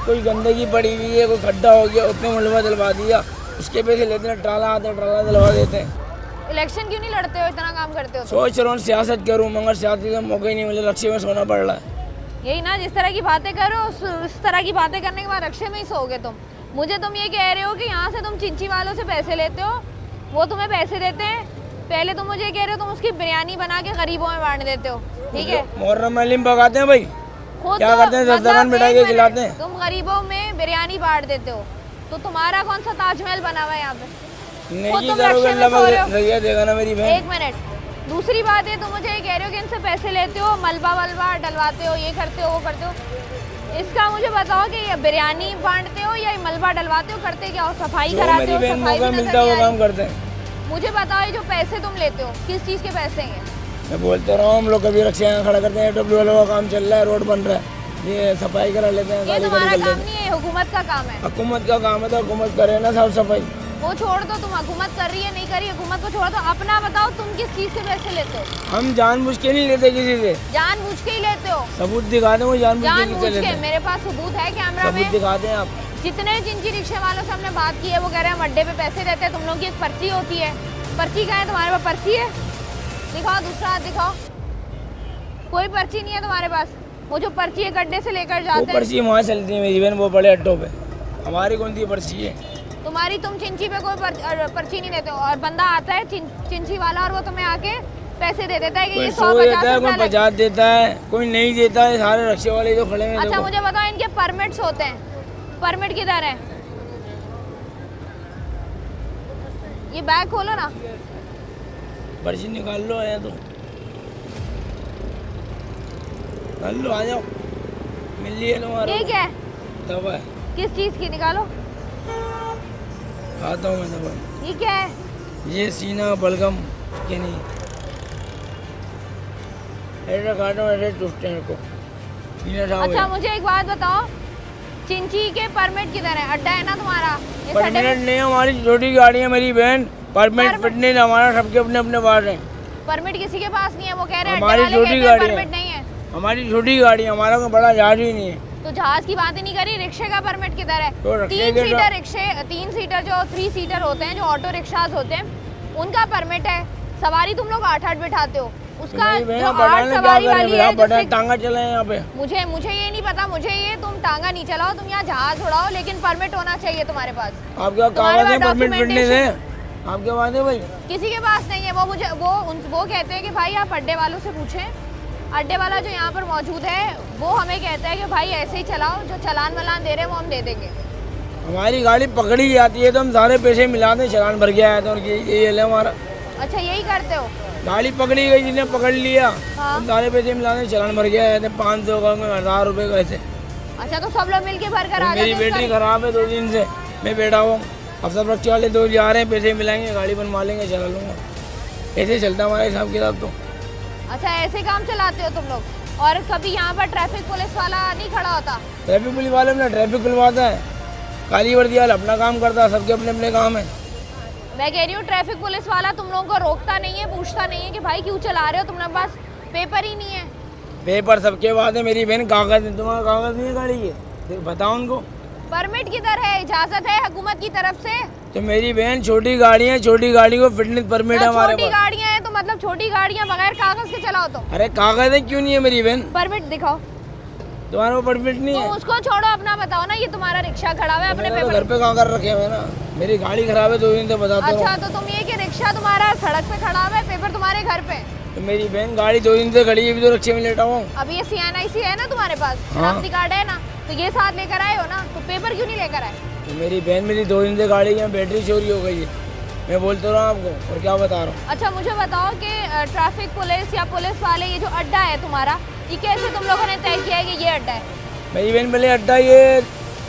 कोई गंदगी पड़ी हुई है, कोई खड्डा हो गया, उसमें मलबा डलवा दिया, उसके पैसे लेते हैं। ट्राला आता है, ट्राला डलवा देते हैं। इलेक्शन क्यों नहीं लड़ते हो, इतना काम करते हो? सोच रहा हूँ सियासत करूँ, मगर सियासत का मौका ही नहीं मिला, रक्शे में सोना पड़ रहा है। यही ना, जिस तरह की बातें करो उस तरह की बातें करने के बाद रक्शे में ही सोओगे तुम। मुझे तुम ये कह रहे हो कि यहाँ से तुम चिंची वालों से पैसे लेते हो, वो तुम्हें पैसे देते हैं। पहले तुम मुझे कह रहे हो तुम उसकी बिरयानी बना के गरीबों में बांट देते हो, ठीक है? मुहर्रम मलीम पकाते हैं भाई, खुद क्या करते हैं, 10 जबान बिठा के खिलाते हैं। तुम गरीबों में बिरयानी बांट देते हो, तो तुम्हारा कौन सा ताजमहल बना हुआ है यहाँ पे? नहीं करोगे अल्लाह देगा ना मेरी बहन। एक मिनट, दूसरी बात है, तुम मुझे ये कह रहे हो कि इनसे पैसे लेते हो, मलबा वलबा डलवाते हो, ये करते हो वो करते हो। इसका मुझे बताओ कि ये बिरयानी बांटते हो या मलबा डलवाते हो, करते क्या हो? सफाई कराते हो? सफाई भी मिलता है वो काम करते हैं। मुझे बताओ ये जो पैसे तुम लेते हो किस चीज़ के पैसे हैं? मैं बोलते रहा हूँ, हम लोग कभी रक्शे यहाँ खड़ा करते हैं, डब्ल्यू वालों का काम चल रहा है, रोड बन रहा है, ये सफाई करा लेते हैं। ये तुम्हारा काम नहीं है, हुकूमत का काम है। हुकूमत का काम है तो हुकूमत करे ना साफ सफाई। वो छोड़ दो, तुम हुकूमत कर रही है नहीं कर रही, हुकूमत को छोड़ दो। अपना बताओ तुम किस चीज़ से पैसे लेते हो? हम जानबूझ के नहीं लेते किसी से, जानबूझ के ही लेते हो। सबूत दिखा दें, वो जानबूझ के लेते। मेरे पास सबूत है कैमरा में, सबूत दिखा दें आप। जितने चिंची रिक्शे वालों से हमने बात की है वो कह रहे हैं हम अड्डे पे पैसे देते हैं, तुम लोगों की एक पर्ची होती है। पर्ची कहाँ है तुम्हारे पास? पर्ची है? दिखाओ, दूसरा हाथ दिखाओ। कोई पर्ची नहीं है तुम्हारे पास। वो जो पर्ची एक अड्डे से लेकर जाते हैं, पर्ची वहाँ चलती है मेरी बहन, वो बड़े अड्डों पे। हमारी कौन सी पर्ची है? तुम्हारी, तुम चिंची पे कोई पर्ची नहीं देते हो, और बंदा आता है चिंची वाला और वो तुम्हें आके पैसे दे देता है कि ये 150 कोई 50 देता है, कोई नहीं देता है, सारे रक्शे वाले जो खड़े हैं। अच्छा, मुझे बताओ इनके परमिट्स होते हैं, परमिट किधर है? ये बैग खोलो ना, पर्ची निकाल लो, आया तो निकाल लो, आ जाओ, मिल लिए तुम्हारा। ये क्या है? दवा है। किस चीज़ की? निकालो। खाता हूँ मैं दवा। ये क्या है? ये सीना बलगम के नहीं, ऐसे काटो ऐसे टूटते हैं को सीना साफ। अच्छा, मुझे एक बात बताओ, चिंची के परमिट किधर है? अड्डा है ना तुम्हारा? परमिट नहीं, हमारी छोटी गाड़ी है मेरी बहन, परमिट फिटनेस हमारा सबके अपने अपने पास है। परमिट किसी के पास नहीं है, वो कह रहे हैं हमारी अड्डे वाले छोटी कहते हैं गाड़ी परमिट नहीं है। हमारी छोटी गाड़ी, हमारा कोई बड़ा जहाज ही नहीं है। तो जहाज की बात ही नहीं करी, रिक्शे का परमिट किधर है? तो रिक्शे 3 के सीटर रिक्शे, 3 सीटर जो 3 सीटर होते हैं, जो ऑटो रिक्शाज होते हैं, उनका परमिट है। सवारी तुम लोग 8-8 बिठाते हो, उसका जो 8 सवारी वाली है, बड़ा टांगा चले यहाँ पे। मुझे ये नहीं पता, मुझे ये तुम टांगा नहीं चलाओ, तुम यहाँ जहाज उड़ाओ, लेकिन परमिट होना चाहिए तुम्हारे पास। आपके कागज है परमिट फिटनेस है? आपके पास है भाई? किसी के पास नहीं है। वो कहते हैं कि भाई आप अड्डे वालों से पूछें। अड्डे वाला जो यहाँ पर मौजूद है वो हमें कहता है कि भाई ऐसे ही चलाओ, जो चालान वालान दे रहे हैं वो हम दे देंगे। हमारी गाड़ी पकड़ी जाती है तो हम सारे पैसे मिलाते हैं, चालान भर गया है तो यही है हमारा। अच्छा, यही करते हो? गाड़ी पकड़ी गई, जिसने पकड़ लिया हाँ। हम सारे पैसे मिलाते हैं, चालान भर गया है 500 का, 1000 रुपये का ऐसे। अच्छा, तो सब लोग मिलके भर कर आ जाते मेरी हैं बैटरी उसका? खराब है 2 दिन से, मैं बैठा हुआ हूँ। अब सब रक्षा वाले 2 जा रहे हैं, पैसे मिलाएंगे, गाड़ी बनवा लेंगे, चला लूँगा। ऐसे चलता हमारे हिसाब किताब तो। अच्छा, ऐसे काम चलाते हो तुम लोग? और कभी यहाँ पर ट्रैफिक पुलिस वाला नहीं खड़ा होता? ट्रैफिक पुलिस वाले में ट्रैफिक खुलवाता है, काली वर्दी वाला अपना काम करता है, सबके अपने अपने काम है। मैं कह रही हूँ ट्रैफिक पुलिस वाला तुम लोगों को रोकता नहीं है, पूछता नहीं है कि भाई क्यों चला रहे हो, तुम्हारे पास पेपर ही नहीं है? पेपर सबके बाद है, मेरी बहन कागज है, तुम्हारा कागज नहीं है गाड़ी के? बताओ उनको। परमिट किधर है? इजाजत है हुकूमत की तरफ से? तो मेरी बहन छोटी गाड़ी है, छोटी गाड़ी को फिटनेस परमिट है हमारे छोटी पास। गाड़ियाँ हैं तो मतलब छोटी गाड़ियाँ बगैर कागज के चलाओ तो? अरे कागज है क्यों नहीं है मेरी बहन? परमिट दिखाओ। तुम्हारे को परमिट नहीं तो है? उसको छोड़ो, अपना बताओ ना। ये तुम्हारा रिक्शा खड़ा हुआ है, अपने मैंने तो पेपर। घर पे कागज रखे हुए ना, मेरी गाड़ी खराब है 2 दिन से बताता हूँ। अच्छा, तो तुम ये कि रिक्शा तुम्हारा सड़क पे खड़ा हुआ है, पेपर तुम्हारे घर पे? तो मेरी बहन गाड़ी 2 दिन से खड़ी है, अभी तो रिक्शे में लेटा हुआ हूँ। अब ये CNIC है ना तुम्हारे पास, हाँ। शनाख्ती कार्ड है ना, तो ये साथ लेकर आए हो ना, तो पेपर क्यों नहीं लेकर आए? तो मेरी बहन मेरी 2 दिन से गाड़ी की बैटरी चोरी हो गई है, मैं बोलता रहा हूँ आपको, और क्या बता रहा हूँ। अच्छा, मुझे बताओ कि ट्रैफिक पुलिस या पुलिस वाले, ये जो अड्डा है तुम्हारा, ये कैसे तुम लोगों ने तय किया है कि ये अड्डा है? मेरी बहन पहले अड्डा ये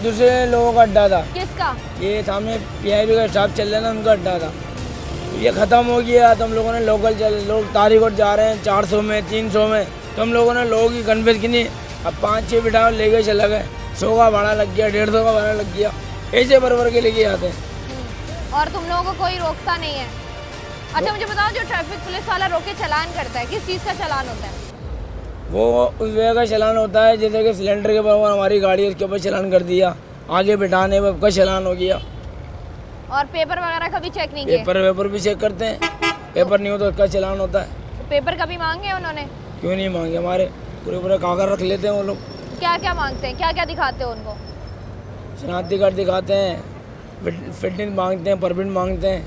दूसरे लोगों का अड्डा था। किसका? ये सामने PIB का स्टाफ चल रहा है ना, उनका अड्डा था। ये ख़त्म हो गया तो हम लोगों ने लोग तारीकोट जा रहे हैं 400 में 300 में, तो हम लोगों ने लोगों की कन्वेंस की नहीं, अब 5-6 बिठा ले गए, चला गए, 100 का भाड़ा लग गया, 150 का भाड़ा लग गया, ऐसे भर के लेके आते हैं। और तुम लोगों को कोई रोकता नहीं है? अच्छा, मुझे बताओ, जो ट्रैफिक पुलिस वाला रोके चालान करता है, किस चीज़ का चालान होता है? वो उस जगह का चालान होता है, जैसे कि सिलेंडर के बराबर हमारी गाड़ी है, उसके ऊपर चालान कर दिया, आगे बिठाने पर का चालान हो गया। और पेपर वगैरह कभी चेक नहीं किए? पेपर भी चेक करते हैं, पेपर नहीं हो तो उसका चालान होता है। तो पेपर कभी मांगे उन्होंने? क्यों नहीं मांगे, हमारे पूरे कागज रख लेते हैं वो लोग। क्या क्या मांगते हैं, क्या क्या दिखाते हो उनको? शनाख्ती कार्ड दिखाते हैं, फिटनेस मांगते हैं, परमिट मांगते हैं,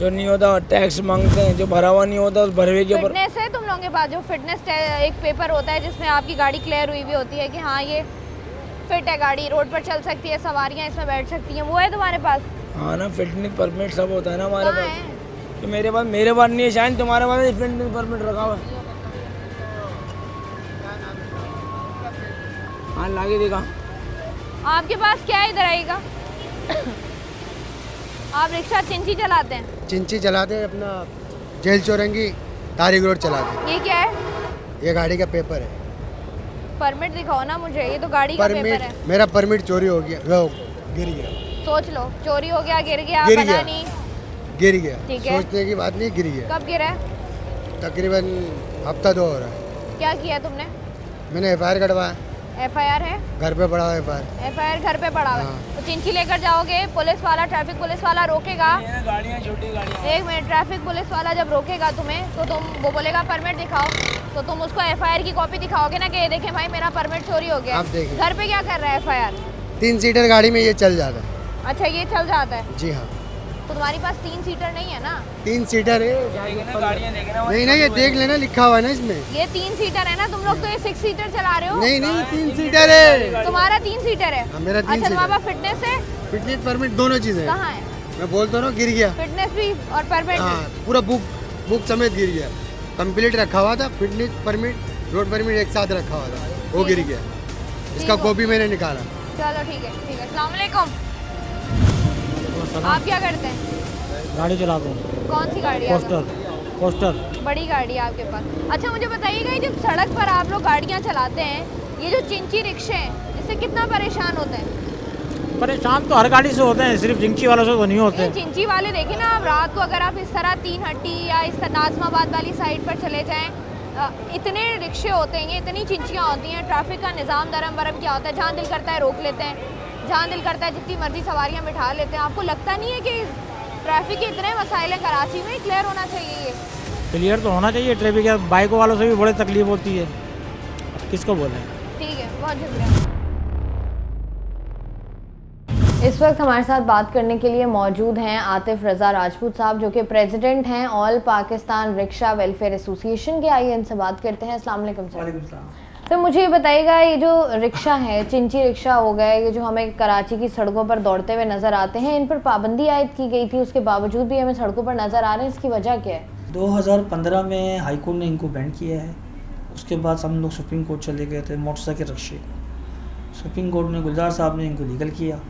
जो नहीं होता टैक्स मांगते हैं, जो भरा हुआ नहीं होता उस भरवे के ऊपर। फिटनेस है तुम लोगों के पास? जो फिटनेस एक पेपर होता है जिसमें आपकी गाड़ी क्लियर हुई भी होती है कि हाँ ये फिट है गाड़ी, रोड पर चल सकती है, सवारियाँ इसमें बैठ सकती हैं, वो है तुम्हारे पास? हाँ ना, फिटनेस परमिट सब होता है ना हमारे कहाँ पास। है? तो मेरे पास नहीं है, शायद तुम्हारे पास फिटनेस परमिट रखा हुआ है। हाँ, लाके देखा। आपके पास क्या है? इधर आइएगा। आप रिक्शा चिंची चलाते हैं? चिंची चलाते हैं, अपना जेल चौरंगी तारिक रोड चलाते हैं। ये क्या है? ये गाड़ी का पेपर है। परमिट दिखाओ ना मुझे, ये तो गाड़ी का पेपर है। मेरा परमिट चोरी हो गया, वो गिर गया। सोच लो, चोरी हो गया, गिर गया, गिर बना गया। नहीं। गिर गया, ठीक है। सोचने की बात नहीं, गिर गया। कब गिरा है? तकरीबन हफ्ता 2 हो रहा है। क्या किया तुमने? मैंने FIR कटवाया। FIR है? घर पे पड़ा हुआ FIR। FIR घर पे पड़ा हुआ है। हाँ। तो चिंची लेकर जाओगे, पुलिस वाला, ट्रैफिक पुलिस वाला रोकेगा। गाड़ियाँ छोटी गाड़ियाँ। एक मिनट, ट्रैफिक पुलिस वाला जब रोकेगा तुम्हें तो वो बोलेगा परमिट दिखाओ, तो तुम उसको FIR की कॉपी दिखाओगे ना कि ये देखें भाई मेरा परमिट चोरी हो गया। आप देखिए। घर पे क्या कर रहा है FIR? 3 सीटर गाड़ी में ये चल जाता है। अच्छा, ये चल जाता है? जी हाँ। तो तुम्हारी पास 3 सीटर नहीं है ना? 3 सीटर है। गाड़ियाँ देखना। नहीं, ये देख लेना, लिखा हुआ है ना इसमें। ये 3 सीटर है ना? तुम लोग तो ये 6 सीटर चला रहे हो। नहीं, 3 सीटर है। तुम्हारा 3 सीटर है? हाँ, मेरा 3 अच्छा, सीटर। तुम्हारा फिटनेस है? फिटनेस परमिट दोनों चीजें कहाँ है? मैं बोलता हूँ ना, गिर गया। फिटनेस भी और परमिट हाँ, भी? पूरा बुक समेत गिर गया। कंप्लीट रखा हुआ था, फिटनेस परमिट रोड परमिट एक साथ रखा हुआ था, वो गिर गया। इसका कॉपी मैंने निकाला। चलो ठीक है, ठीक है। अस्सलाम वालेकुम। आप क्या करते हैं? गाड़ी चलाता हूँ। कौन सी गाड़ी है? कोस्टर। बड़ी गाड़ी है आपके पास? अच्छा, मुझे बताइएगा, ये जब सड़क पर आप लोग गाड़ियाँ चलाते हैं, ये जो चिंची रिक्शे हैं, इससे कितना परेशान होते हैं? परेशान तो हर गाड़ी से होते हैं, सिर्फ जिंची वालों से तो नहीं होते। चिंची वाले देखे ना आप, रात को अगर आप इस तरह 3 हट्टी या इस तरह नाजमाबाद वाली साइड पर चले जाएं इतने रिक्शे होते हैं, इतनी चिंचियाँ होती हैं, ट्रैफिक का निज़ाम दरम बरम क्या होता है, जहाँ दिल करता है रोक लेते हैं, जहाँ दिल करता है जितनी मर्जी सवारियाँ बिठा लेते हैं। आपको लगता नहीं है कि ट्रैफिक के इतने मसाइल हैं कराची में, क्लियर होना चाहिए ये? क्लियर तो होना चाहिए ट्रैफिक है, बाइकों वालों से भी बड़ी तकलीफ होती है, किसको बोलें। ठीक है, बहुत शुक्रिया। इस वक्त हमारे साथ बात करने के लिए मौजूद हैं आतिफ रज़ा राजपूत साहब, जो कि प्रेसिडेंट हैं all Pakistan rickshaw welfare association के। आइए इनसे बात करते हैं। अस्सलाम वालेकुम सर। तो मुझे ये बताइएगा, ये जो रिक्शा है, चिंची रिक्शा हो गए, ये जो हमें कराची की सड़कों पर दौड़ते हुए नज़र आते हैं, इन पर पाबंदी आयद की गई थी, उसके बावजूद भी हमें सड़कों पर नज़र आ रहे हैं, इसकी वजह क्या है? 2015 में हाई कोर्ट ने इनको बैन किया है। उसके बाद हम लोग सुप्रीम कोर्ट चले गए थे मोटरसाइकिल रिक्शे। सुप्रीम कोर्ट ने गुलजार साहब ने इनको लीगल किया।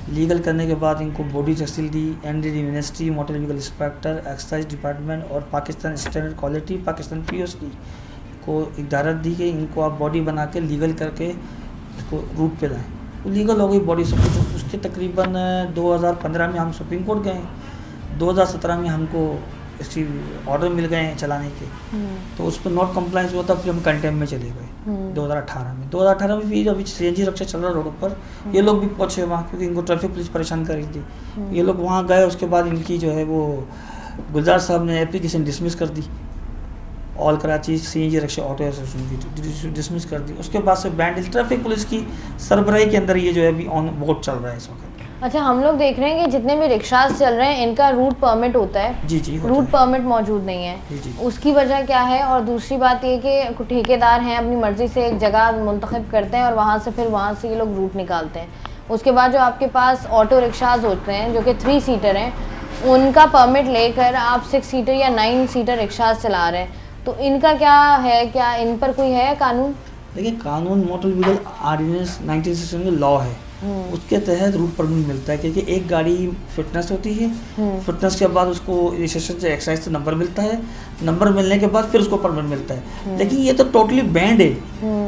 लीगल करने के बाद इनको बॉडी तहसील दी, NDD ministry, motor vehicle inspector, excise department और Pakistan standard quality, Pakistan POC को इजाज़त दी कि इनको आप बॉडी बना के लीगल करके इसको रूट पे लाएँ। तो लीगल हो गई बॉडी सब कुछ। उसके तकरीबन 2015 में हम सुप्रीम कोर्ट गए, 2017 में हमको इसकी ऑर्डर मिल गए हैं चलाने के, तो उस पर नॉट कंप्लाइंस हुआ था, फिर हम कंटेम में चले गए 2018 में फिर अभी CNG रिक्शा चल रहा रोड पर, ये लोग भी पहुँचे वहाँ क्योंकि इनको ट्रैफिक पुलिस परेशान कर रही थी। ये लोग वहाँ गए, उसके बाद इनकी जो है वो गुलजार साहब ने एप्लीकेशन डिसमिस कर दी, all Karachi CNG rickshaw auto association की डिसमिस कर दी। उसके बाद से बैंड ट्रैफिक पुलिस की सरबराही के अंदर ये जो है अभी ऑन बोर्ड चल रहा है इस वक्त। अच्छा, हम लोग देख रहे हैं कि जितने भी रिक्शास चल रहे हैं इनका रूट परमिट होता है। जी रूट परमिट मौजूद नहीं है। जी। उसकी वजह क्या है? और दूसरी बात ये कि ठेकेदार हैं, अपनी मर्ज़ी से एक जगह मुंतखब करते हैं और वहाँ से फिर वहाँ से ये लोग रूट निकालते हैं। उसके बाद जो आपके पास ऑटो रिक्शास होते हैं जो कि 3 सीटर हैं, उनका परमिट लेकर आप 6 सीटर या 9 सीटर रिक्शास चला रहे हैं, तो इनका क्या है? क्या इन पर कोई है कानून? देखिए, कानून मोटर व्हीकल ऑर्डिनेंस 1967 में लॉ है, उसके तहत रूट परमिट मिलता है क्योंकि एक गाड़ी फिटनेस होती है, फिटनेस के बाद उसको रजिस्ट्रेशन से एक्साइज से नंबर मिलता है, नंबर मिलने के बाद फिर उसको परमिट मिलता है। लेकिन ये तो टोटली बैंड है,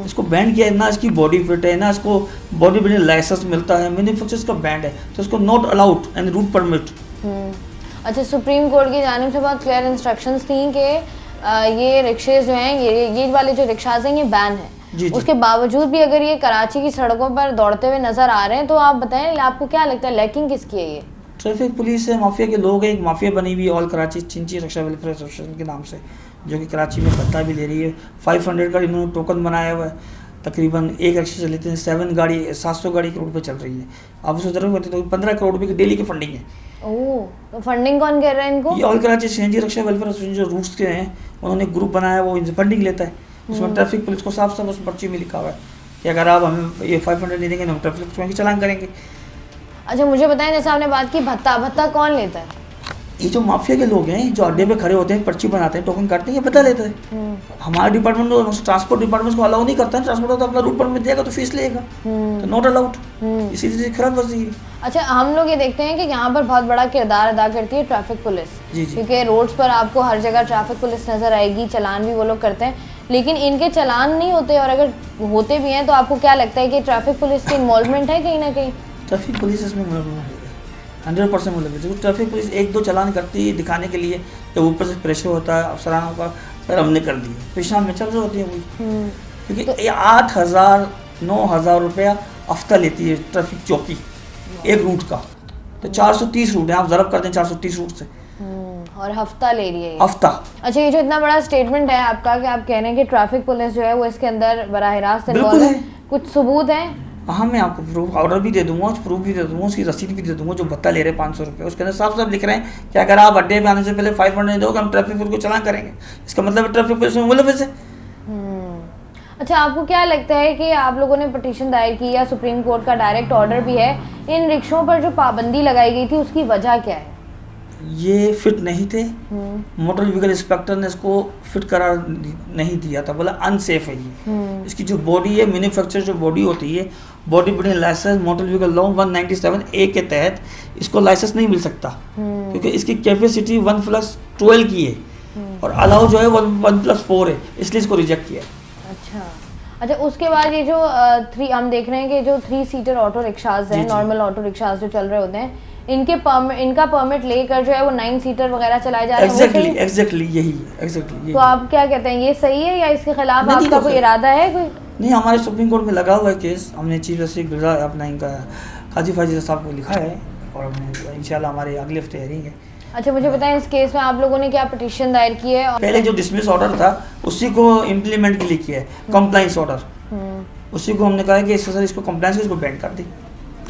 इसको बैंड किया है, ना इसकी बॉडी फिट है, ना इसको बॉडी बिल्डिंग लाइसेंस मिलता है, मैन्युफैक्चर का बैंड है, तो इसको not allowed and route permit. अच्छा, सुप्रीम कोर्ट की जानिब से बहुत क्लियर इंस्ट्रक्शंस थी कि ये रिक्शे जो हैं, ये वाले जो रिक्शाज हैं, ये बैन है। जी। उसके बावजूद भी अगर ये कराची की सड़कों पर दौड़ते हुए नजर आ रहे हैं, तो आप बताएं आपको क्या लगता है लैकिंग किसकी है? ये ट्रैफिक पुलिस है, माफिया के लोग हैं। एक माफिया बनी हुई ऑल कराची चिंची रिक्शा वेलफेयर एसोसिएशन के नाम से, जो कि कराची में पत्ता भी ले रही है। 500 का इन्होंने टोकन बनाया हुआ है। तकरीबन एक रिक्शा चलते हैं 700 गाड़ी करोड़ पे चल रही है। आप उसको जरूर करते तो 15 करोड़ रुपये की डेली की फंडिंग है। ओह, तो फंडिंग कौन कर रहा है इनको? ये all Karachi CNG rickshaw welfare association जो रूट्स के हैं, उन्होंने ग्रुप बनाया, वो इनसे फंडिंग लेता है। उसमें ट्रैफिक पुलिस को साफ साफ उस पर्ची में लिखा हुआ है कि अगर आप हमें ये 500 नहीं देंगे, हम ट्रैफिक पुलिस के चालान करेंगे। अच्छा, मुझे बताएं, जैसे आपने बात की भत्ता कौन लेता है? ये जो माफिया के लोग हैं, जो अड्डे पे खड़े होते हैं, पर्ची बनाते हैं, टोकन काटते हैं, ये पता लेते हैं। हमारा डिपार्टमेंट ट्रांसपोर्ट डिपार्टमेंट को अलाउ नहीं करता है। ट्रांसपोर्ट तो अपना रूट परमिट देगा तो फीस लेगा, तो नॉट अलाउड। इसी से खराब वर्जी है। अच्छा, हम लोग ये देखते हैं कि यहाँ पर बहुत बड़ा किरदार अदा करती है ट्रैफिक पुलिस, क्योंकि रोड्स पर आपको हर जगह ट्रैफिक पुलिस नजर आएगी, चालान भी वो लोग करते हैं, लेकिन इनके चालान नहीं होते, और अगर होते भी हैं तो आपको क्या लगता है कि ट्रैफिक पुलिस की इन्वॉल्वमेंट है कहीं ना कहीं? ट्रैफिक पुलिस इसमें 100% मुलविस। ट्रैफिक पुलिस 1-2 चालान करती है दिखाने के लिए, जब ऊपर से प्रेशर होता है अफसरानों का, सर हमने कर दिए, पेशाब में चल रही होती है वही। क्योंकि 8,000-9,000 रुपया हफ्ता लेती है ट्रैफिक चौकी एक रूट का, तो 430 रूट है, आप ज़रब कर दें 430 रूट से, और हफ्ता ले रही है हफ्ता। अच्छा, ये जो इतना बड़ा स्टेटमेंट है आपका कि आप कह रहे हैं कि ट्रैफिक पुलिस जो है वो इसके अंदर बराह रास्त इन्वॉल्व है, कुछ सबूत है? हाँ, मैं आपको प्रूफ ऑर्डर भी दे दूंगा, प्रूफ भी दे दूंगा, उसकी रसीद भी दे दूंगा, जो भत्ता ले रहे हैं 500 रुपये, उसके अंदर साफ साफ लिख रहे हैं कि अगर आप अड्डे पे आने से पहले 500 नहीं दोगे, हम ट्रैफिक पुलिस को चालान करेंगे। इसका मतलब ट्रैफिक पुलिस में मुलविस है। अच्छा, आपको क्या लगता है कि आप लोगों ने पिटीशन दायर की या सुप्रीम कोर्ट का डायरेक्ट ऑर्डर भी है, इन रिक्शों पर जो पाबंदी लगाई गई थी उसकी वजह क्या है? ये फिट नहीं थे, मोटर व्हीकल इंस्पेक्टर ने इसको फिट करार नहीं दिया था, बोला अनसेफ है ये। इसकी जो बॉडी है, मैन्युफैक्चर जो बॉडी होती है, body building license motor vehicle law 197A के तहत इसको लाइसेंस नहीं मिल सकता, क्योंकि इसकी कैपेसिटी 1+12 की है और अलाउ जो है 1+4 है, इसलिए इसको रिजेक्ट किया। अच्छा, उसके बाद ये जो हम देख रहे हैं कि जो 3 सीटर ऑटो रिक्शाज हैं, नॉर्मल ऑटो रिक्शाज जो चल रहे होते हैं, इनका परमिट लेकर जो है वो 9 सीटर वगैरह चलाए जा रहे हैं। एग्जैक्टली यही। तो आप क्या कहते हैं, ये सही है या इसके खिलाफ आपका कोई इरादा है? कोई नहीं, हमारे सुप्रीम कोर्ट में लगा हुआ है केस। हमने चीफ जस्टिस गुलजार अपना इनका काजी फाजिल साहब को लिखा है और हमने इंशाल्लाह हमारे अगले हफ्ते हेयरिंग है। अच्छा, मुझे बताएं इस केस में आप लोगों ने क्या पिटीशन दायर की है? पहले जो डिसमिस ऑर्डर था उसी को इम्प्लीमेंट के लिए किया है, कंप्लाइंस ऑर्डर, उसी को हमने कहा है कि इसको कंप्लाइंस इसको बैन कर दी,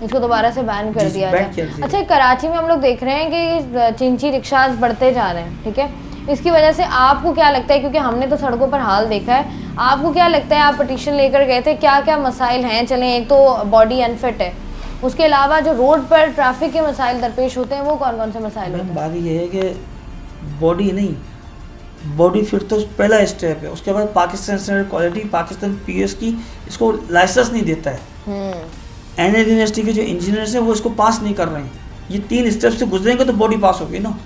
इसको दोबारा से बैन कर दिया जाए। अच्छा, कराची में हम लोग देख रहे हैं कि चिंची रिक्शाज बढ़ते जा रहे हैं, ठीक है, इसकी वजह से आपको क्या लगता है, क्योंकि हमने तो सड़कों पर हाल देखा है, आपको क्या लगता है, आप पिटीशन लेकर गए थे, क्या क्या मसाइल हैं? चलें, एक तो बॉडी अनफिट है, उसके अलावा जो रोड पर ट्रैफिक के मसाइल दरपेश होते हैं वो कौन कौन से मसाइल होते हैं? बात ये है कि बॉडी नहीं, बॉडी फिट तो पहला स्टेप है, उसके बाद Pakistan standard quality, Pakistan PS की इसको लाइसेंस नहीं देता है, एनएल यूनिवर्सिटी के जो इंजीनियर्स हैं वो इसको पास नहीं कर रहे हैं। ये 3 स्टेप से गुजरेंगे तो बॉडी पास होगी ना।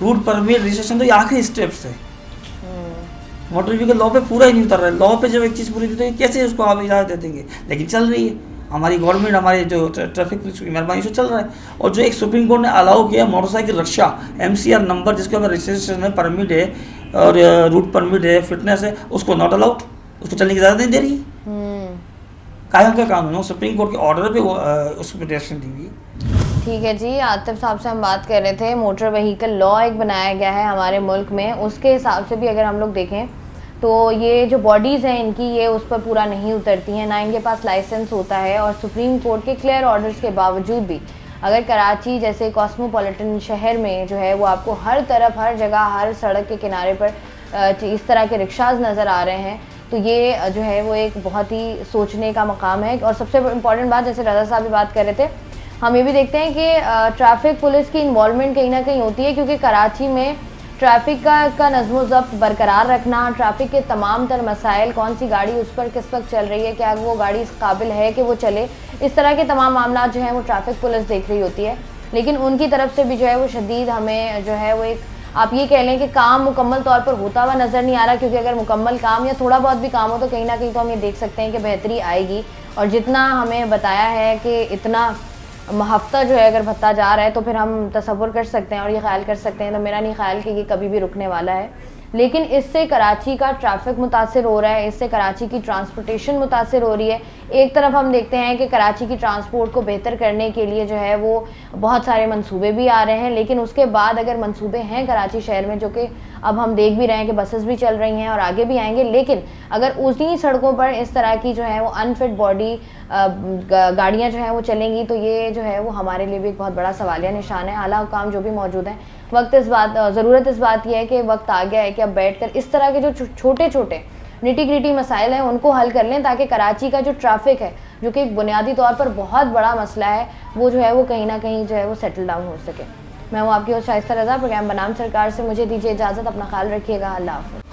रूट परमिट रजिस्ट्रेशन तो ये आखिरी स्टेप्स है। मोटर व्हीकल लॉ पे पूरा ही नहीं उतर रहा है। लॉ पे जब एक चीज़ पूरी होती है कैसे उसको आप इजाज़त दे देंगे, लेकिन चल रही है हमारी गवर्नमेंट, हमारे जो ट्रैफिक पुलिस की मेहरबानी से चल रहा है। और जो एक सुप्रीम कोर्ट ने अलाउ किया मोटरसाइकिल रक्षा MCR नंबर जिसके ऊपर रजिस्ट्रेशन में परमिट है और रूट परमिट है, फिटनेस है, उसको नॉट अलाउड, उसको चलने की इजाज़त नहीं दे रही। कायम का कानून है, सुप्रीम कोर्ट के ऑर्डर पे उस पर डायरेक्शन दी हुई है। ठीक है जी, आतिफ साहब से हम बात कर रहे थे, मोटर व्हीकल लॉ एक बनाया गया है हमारे मुल्क में, उसके हिसाब से भी अगर हम लोग देखें तो ये जो बॉडीज़ हैं इनकी ये उस पर पूरा नहीं उतरती हैं, ना इनके पास लाइसेंस होता है। और सुप्रीम कोर्ट के क्लियर ऑर्डर्स के बावजूद भी अगर कराची जैसे कॉस्मोपॉलिटन शहर में जो है वो आपको हर तरफ, हर जगह, हर सड़क के किनारे पर इस तरह के रिक्शाज नज़र आ रहे हैं, तो ये जो है वो एक बहुत ही सोचने का मकाम है। और सबसे इम्पॉर्टेंट बात, जैसे रज़ा साहब भी बात कर रहे थे, हम ये भी देखते हैं कि ट्रैफिक पुलिस की इन्वॉल्वमेंट कहीं ना कहीं होती है, क्योंकि कराची में ट्रैफिक का नज़्म ज़ब्त बरकरार रखना, ट्रैफिक के तमाम तर मसाइल, कौन सी गाड़ी उस पर किस वक्त चल रही है, क्या वो गाड़ी इस काबिल है कि वो चले, इस तरह के तमाम मामला जो हैं वो ट्रैफिक पुलिस देख रही होती है। लेकिन उनकी तरफ से भी जो है वो शदीद हमें जो है वो एक, आप ये कह लें कि काम मुकम्मल तौर पर होता हुआ नज़र नहीं आ रहा, क्योंकि अगर मुकम्मल काम या थोड़ा बहुत भी काम हो तो कहीं ना कहीं तो हम ये देख सकते हैं कि बेहतरी आएगी। और जितना हमें बताया है कि इतना हफ्ता जो है अगर भत्ता जा रहा है तो फिर हम तसव्वुर कर सकते हैं और ये ख्याल कर सकते हैं, तो मेरा नहीं ख्याल कि ये कभी भी रुकने वाला है। लेकिन इससे कराची का ट्रैफिक मुतासिर हो रहा है, इससे कराची की ट्रांसपोर्टेशन मुतासिर हो रही है। एक तरफ हम देखते हैं कि कराची की ट्रांसपोर्ट को बेहतर करने के लिए जो है वो बहुत सारे मंसूबे भी आ रहे हैं, लेकिन उसके बाद अगर मंसूबे हैं कराची शहर में, जो कि अब हम देख भी रहे हैं कि बसेस भी चल रही हैं और आगे भी आएंगे, लेकिन अगर उसी सड़कों पर इस तरह की जो है वो अनफिट बॉडी गाड़ियाँ जो हैं वो चलेंगी, तो ये जो है वो हमारे लिए भी एक बहुत बड़ा सवालिया निशान है। आला हुकाम जो भी मौजूद हैं, ज़रूरत इस बात की है कि वक्त आ गया है कि अब बैठकर इस तरह के जो छोटे छोटे निटी ग्रिटी मसाइल हैं उनको हल कर लें, ताकि कराची का जो ट्रैफिक है, जो कि एक बुनियादी तौर पर बहुत बड़ा मसला है, वो जो है वो कहीं ना कहीं जो है वो सेटल डाउन हो सके। मैं हूँ आपकी होस्ट शाइस्ता रज़ा, प्रोग्राम बनाम सरकार से मुझे दीजिए इजाज़त, अपना ख्याल रखिएगा, अल्लाह हाफ़िज़।